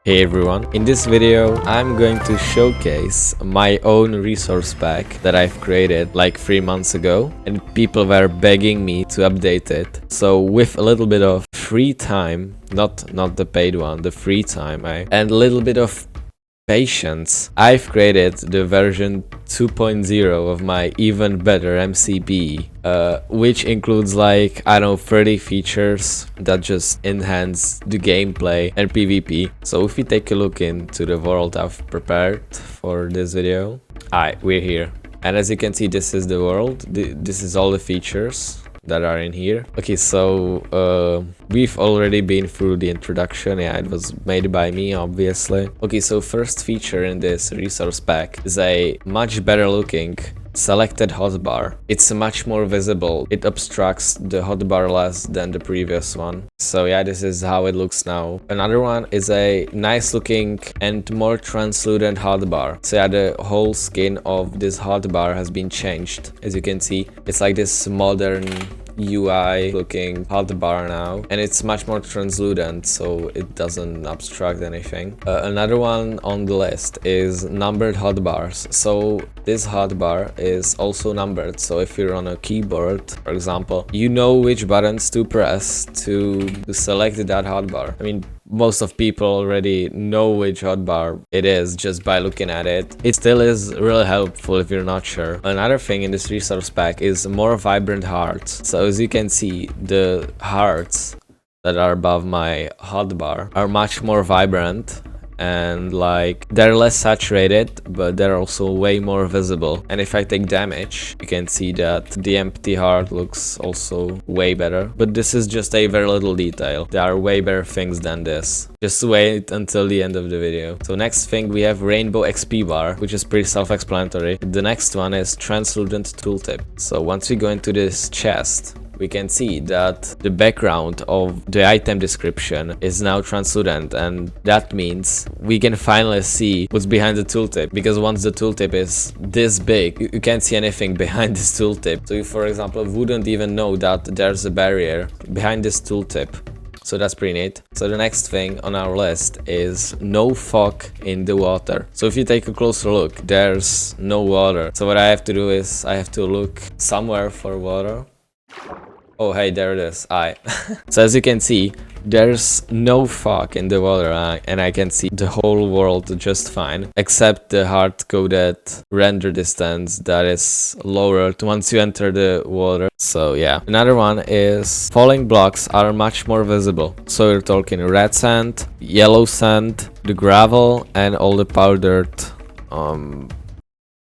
Hey everyone, in this video I'm going to showcase my own resource pack that I've created like 3 months ago, and people were begging me to update it. So with a little bit of free time, not the paid one, the free time, and a little bit of patience, I've created the version 2.0 of my even better MCBE, which includes like, I don't know, 30 features that just enhance the gameplay and PvP. So if we take a look into the world I've prepared for this video, we're here. And as you can see, this is the world. This is all the features that are in here. Okay, so we've already been through the introduction. Yeah, it was made by me, obviously. Okay, so first feature in this resource pack is a much better looking selected hotbar. It's much more visible. It obstructs the hotbar less than the previous one. So yeah, this is how it looks now. Another one is a nice looking and more translucent hotbar. So yeah, the whole skin of this hotbar has been changed. As you can see, it's like this modern UI looking hotbar now, and it's much more translucent, so it doesn't obstruct anything. Another one on the list is numbered hotbars. So this hotbar is also numbered, so if you're on a keyboard, for example, you know which buttons to press to select that hotbar. I mean, most of people already know which hotbar it is just by looking at it. It still is really helpful if you're not sure. Another thing in this resource pack is more vibrant hearts. So as you can see, the hearts that are above my hotbar are much more vibrant, and like they're less saturated, but they're also way more visible. And if I take damage, you can see that the empty heart looks also way better. But this is just a very little detail. There are way better things than this. Just wait until the end of the video. So next thing, we have rainbow XP bar, which is pretty self-explanatory. The next one is translucent tooltip. So once we go into this chest, we can see that the background of the item description is now translucent, and that means we can finally see what's behind the tooltip, because once the tooltip is this big, you can't see anything behind this tooltip. So you, for example, wouldn't even know that there's a barrier behind this tooltip. So that's pretty neat. So the next thing on our list is no fog in the water. So if you take a closer look, there's no water. So what I have to do is I have to look somewhere for water. Oh, hey, there it is. So as you can see, there's no fog in the water, and I can see the whole world just fine, except the hard-coded render distance that is lowered once you enter the water. So yeah. Another one is falling blocks are much more visible. So you're talking red sand, yellow sand, the gravel, and all the powdered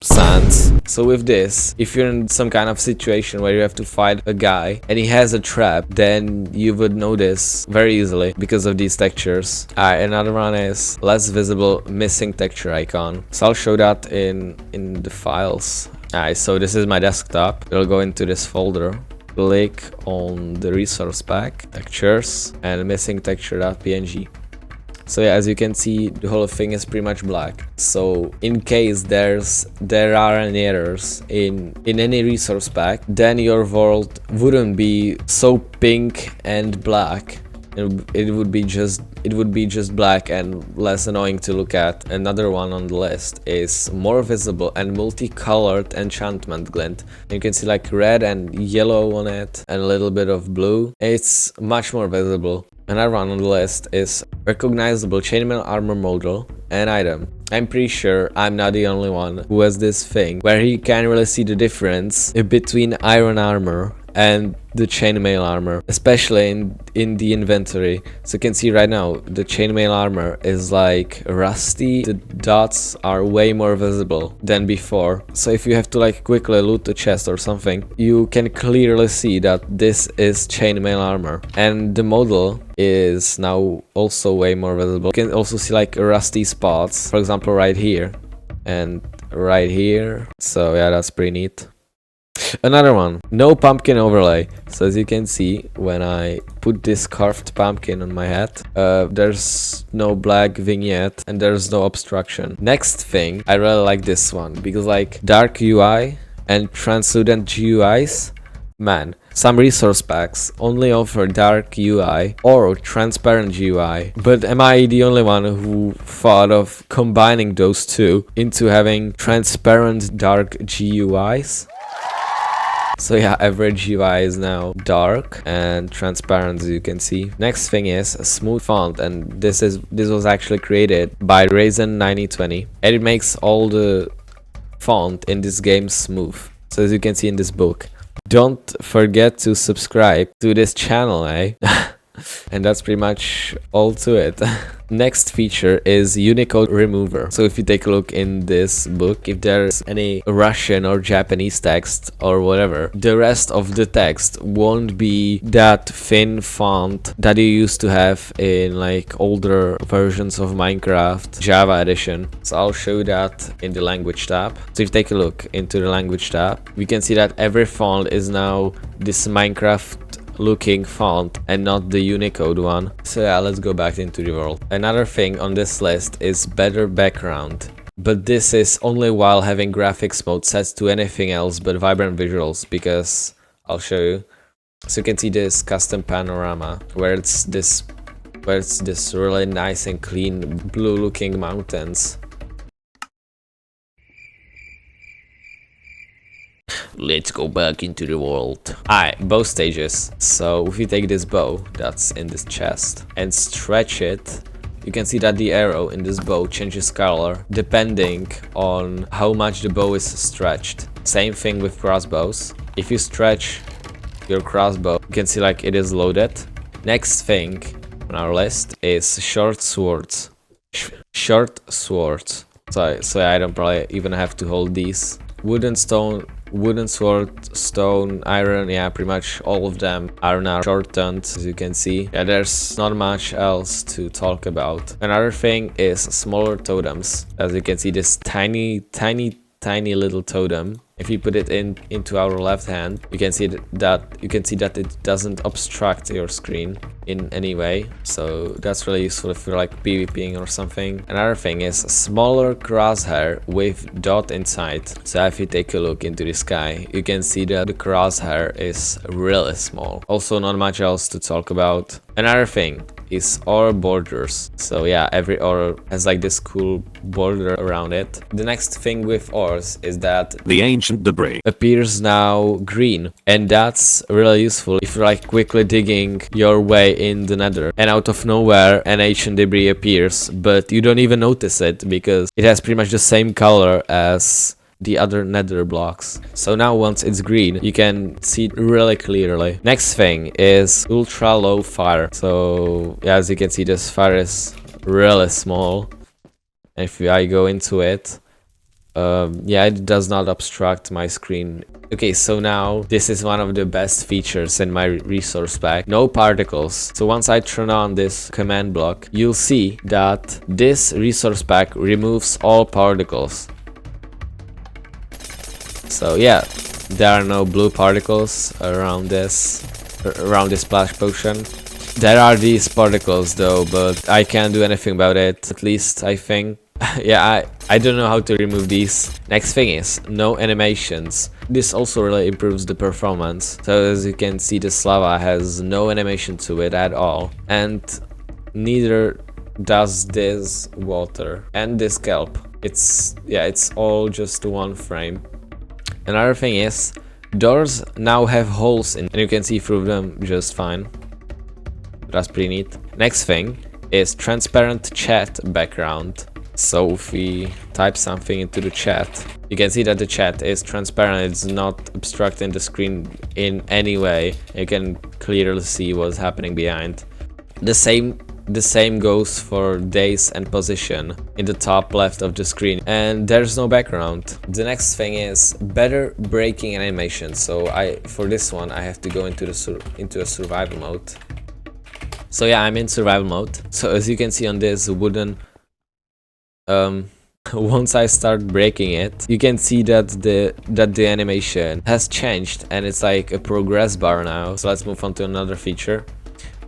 sands. So with this, if you're in some kind of situation where you have to fight a guy and he has a trap, then you would notice very easily because of these textures. Another one is less visible missing texture icon. So I'll show that in the files. So this is my desktop. We'll go into this folder, click on the resource pack, textures, and missing texture.png. So yeah, as you can see, the whole thing is pretty much black. So in case there are any errors in any resource pack, then your world wouldn't be so pink and black. It would be just black and less annoying to look at. Another one on the list is more visible and multicolored enchantment glint. You can see like red and yellow on it and a little bit of blue. It's much more visible. Another one on the list is recognizable chainmail armor model and item. I'm pretty sure I'm not the only one who has this thing where he can really see the difference between iron armor and the chainmail armor, especially in the inventory. So you can see right now the chainmail armor is like rusty. The dots are way more visible than before. So if you have to like quickly loot the chest or something, you can clearly see that this is chainmail armor, and the model is now also way more visible. You can also see like rusty spots, for example right here and right here. So yeah, that's pretty neat. Another one, no pumpkin overlay. So as you can see, when I put this carved pumpkin on my hat, there's no black vignette and there's no obstruction. Next thing, I really like this one because like dark UI and translucent GUIs, man. Some resource packs only offer dark UI or transparent GUI, but am I the only one who thought of combining those two into having transparent dark GUIs? So yeah, average UI is now dark and transparent, as you can see. Next thing is a smooth font, and this was actually created by Raisin 9020, and it makes all the font in this game smooth. So as you can see in this book. Don't forget to subscribe to this channel, eh? And that's pretty much all to it. Next feature is Unicode Remover. So if you take a look in this book, if there's any Russian or Japanese text or whatever, the rest of the text won't be that thin font that you used to have in like older versions of Minecraft Java edition. So I'll show you that in the language tab. So if you take a look into the language tab, we can see that every font is now this Minecraft looking font and not the Unicode one. So yeah, let's go back into the world. Another thing on this list is better background, but this is only while having graphics mode set to anything else but vibrant visuals, because I'll show you. So you can see this custom panorama where it's this really nice and clean blue looking mountains. Let's go back into the world. Bow stages. So if you take this bow that's in this chest and stretch it, you can see that the arrow in this bow changes color depending on how much the bow is stretched. Same thing with crossbows. If you stretch your crossbow, you can see like it is loaded. Next thing on our list is short swords. Short swords. So I don't probably even have to hold these. Wooden sword, stone, iron, yeah, pretty much all of them are now shortened, as you can see. Yeah, there's not much else to talk about. Another thing is smaller totems. As you can see, this tiny little totem. If you put it into our left hand, you can see that it doesn't obstruct your screen in any way. So that's really useful if you're like PvPing or something. Another thing is a smaller crosshair with dot inside. So if you take a look into the sky, you can see that the crosshair is really small. Also, not much else to talk about. Another thing is ore borders. So yeah, every ore has like this cool border around it. The next thing with ores is that the ancient debris appears now green, and that's really useful if you're like quickly digging your way in the nether and out of nowhere an ancient debris appears, but you don't even notice it because it has pretty much the same color as the other nether blocks. So now once it's green, you can see it really clearly. Next thing is ultra low fire. So yeah, as you can see, this fire is really small. And if I go into it, yeah, it does not obstruct my screen. Okay, so now this is one of the best features in my resource pack. No particles. So once I turn on this command block, you'll see that this resource pack removes all particles. So yeah, there are no blue particles around this splash potion. There are these particles though, but I can't do anything about it, at least I think. Yeah, I don't know how to remove these. Next thing is no animations. This also really improves the performance. So as you can see, this lava has no animation to it at all, and neither does this water and this kelp. It's all just one frame. Another thing is doors now have holes in, and you can see through them just fine. That's pretty neat. Next thing is transparent chat background. So if we type something into the chat, you can see that the chat is transparent. It's not obstructing the screen in any way. You can clearly see what's happening behind. The same goes for days and position in the top left of the screen, and there's no background. The next thing is better braking animation. So for this one I have to go into a survival mode. So yeah, I'm in survival mode. So as you can see on this wooden, once I start breaking it, you can see that the animation has changed and it's like a progress bar now. So let's move on to another feature.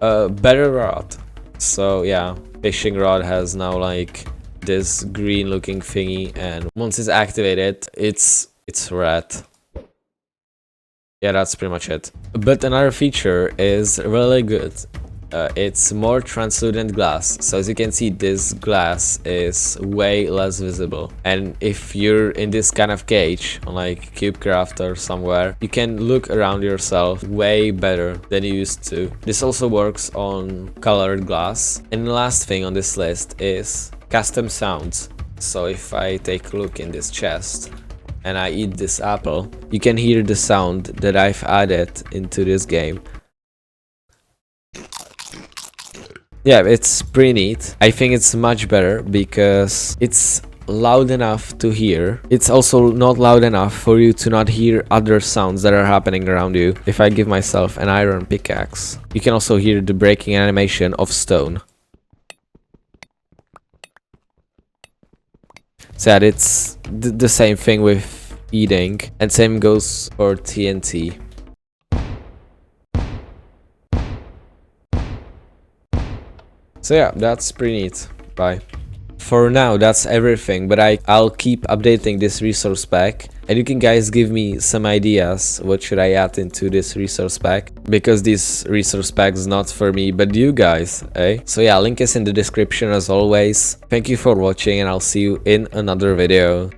Better rod. So yeah, fishing rod has now like this green looking thingy, and once it's activated, it's red. Yeah, that's pretty much it. But another feature is really good. It's more translucent glass, so as you can see, this glass is way less visible, and if you're in this kind of cage on like CubeCraft or somewhere, you can look around yourself way better than you used to. This also works on colored glass. And the last thing on this list is custom sounds. So if I take a look in this chest and I eat this apple, you can hear the sound that I've added into this game. Yeah, it's pretty neat. I think it's much better because it's loud enough to hear. It's also not loud enough for you to not hear other sounds that are happening around you. If I give myself an iron pickaxe, you can also hear the breaking animation of stone. So yeah, it's the same thing with eating, and same goes for TNT. So yeah, that's pretty neat. Bye. For now, that's everything, but I'll keep updating this resource pack, and you can guys give me some ideas what should I add into this resource pack, because this resource pack is not for me but you guys, eh? So yeah, link is in the description as always. Thank you for watching, and I'll see you in another video.